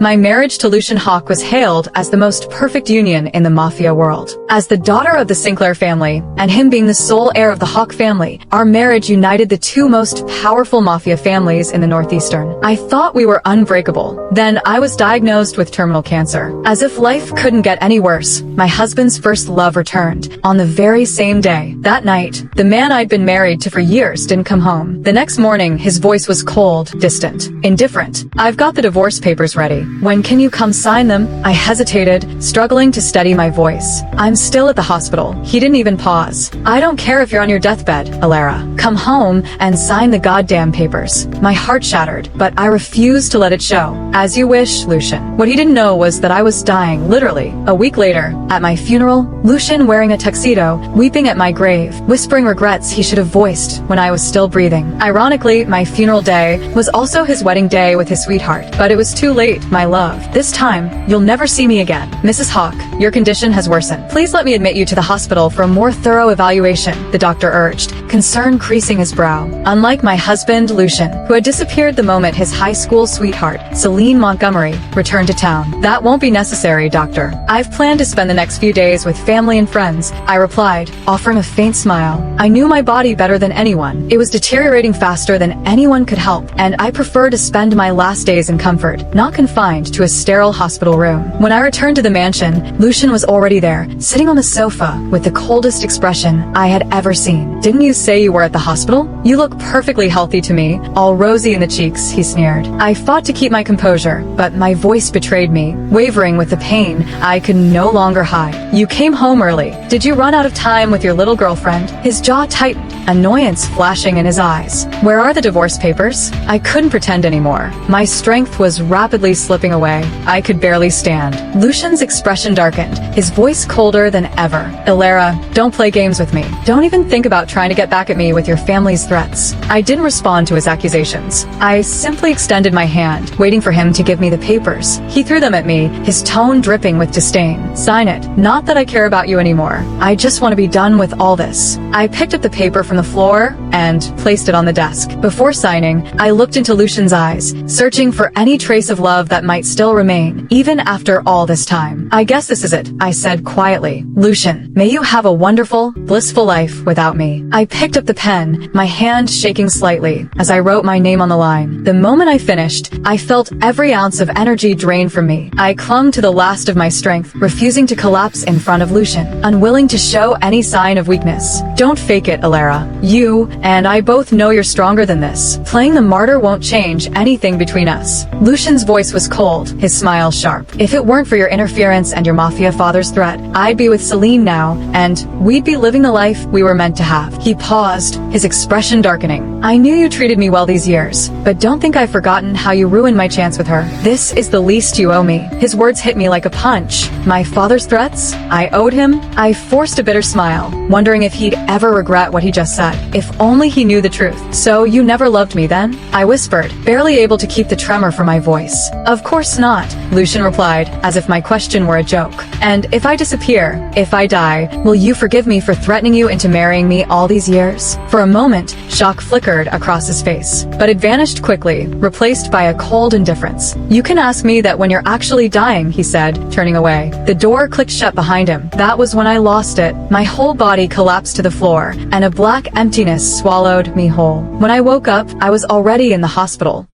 My marriage to Lucian Hawke was hailed as the most perfect union in the Mafia world. As the daughter of the Sinclair family, and him being the sole heir of the Hawke family, our marriage united the two most powerful Mafia families in the Northeastern. I thought we were unbreakable. Then I was diagnosed with terminal cancer. As if life couldn't get any worse, my husband's first love returned on the very same day. That night, the man I'd been married to for years didn't come home. The next morning, his voice was cold, distant, indifferent. "I've got the divorce papers ready. When can you come sign them?" I hesitated, struggling to steady my voice. "I'm still at the hospital." He didn't even pause. "I don't care if you're on your deathbed, Elara. Come home and sign the goddamn papers." My heart shattered, but I refused to let it show. "As you wish, Lucian." What he didn't know was that I was dying, literally. A week later, at my funeral, Lucian wearing a tuxedo, weeping at my grave, whispering regrets he should have voiced when I was still breathing. Ironically, my funeral day was also his wedding day with his sweetheart. But it was too late, my love. "This time, you'll never see me again. Mrs. Hawke, your condition has worsened. Please let me admit you to the hospital for a more thorough evaluation," the doctor urged, concern creasing his brow. Unlike my husband, Lucian, who had disappeared the moment his high school sweetheart, Celine Montgomery, returned to town. "That won't be necessary, doctor. I've planned to spend the next few days with family and friends," I replied, offering a faint smile. I knew my body better than anyone. It was deteriorating faster than anyone could help, and I prefer to spend my last days in comfort, not confined to a sterile hospital room. When I returned to the mansion, Lucian was already there, sitting on the sofa with the coldest expression I had ever seen. "Didn't you say you were at the hospital? You look perfectly healthy to me." All rosy in the cheeks, he sneered. I fought to keep my composure, but my voice betrayed me, wavering with the pain I could no longer hide. "You came home early. Did you run out of time with your little girlfriend?" His jaw tightened, annoyance flashing in his eyes. "Where are the divorce papers?" I couldn't pretend anymore. My strength was rapidly slipping away. I could barely stand. Lucian's expression darkened, his voice colder than ever. "Elara, don't play games with me. Don't even think about trying to get back at me with your family's threats." I didn't respond to his accusations. I simply extended my hand, waiting for him to give me the papers. He threw them at me, his tone dripping with disdain. "Sign it. Not that I care about you anymore. I just want to be done with all this." I picked up the paper from the floor and placed it on the desk. Before signing, I looked into Lucian's eyes, searching for any trace of love that might still remain, even after all this time. "I guess this is it," I said quietly. "Lucian, may you have a wonderful, blissful life without me." I picked up the pen, my hand shaking slightly, as I wrote my name on the line. The moment I finished, I felt every ounce of energy drain from me. I clung to the last of my strength, refusing to collapse in front of Lucian, unwilling to show any sign of weakness. "Don't fake it, Elara. You and I both know you're stronger than this. Playing the martyr won't change anything between us." Lucian's voice was cold, his smile sharp. "If it weren't for your interference and your Mafia father's threat, I'd be with Celine now, and we'd be living the life we were meant to have." He paused, his expression darkening. "I knew you treated me well these years, but don't think I've forgotten how you ruined my chance with her. This is the least you owe me." His words hit me like a punch. My father's threats? I owed him? I forced a bitter smile, wondering if he'd ever regret what he just said. If only he knew the truth. "So you never loved me then?" I whispered, barely able to keep the tremor from my voice. "Of course not," Lucian replied, as if my question were a joke. "And if I disappear, if I die, will you forgive me for threatening you into marrying me all these years?" For a moment, shock flickered across his face, but it vanished quickly, replaced by a cold indifference. "You can ask me that when you're actually dying," he said, turning away. The door clicked shut behind him. That was when I lost it. My whole body collapsed to the floor, and a black emptiness swallowed me whole. When I woke up, I was already in the hospital.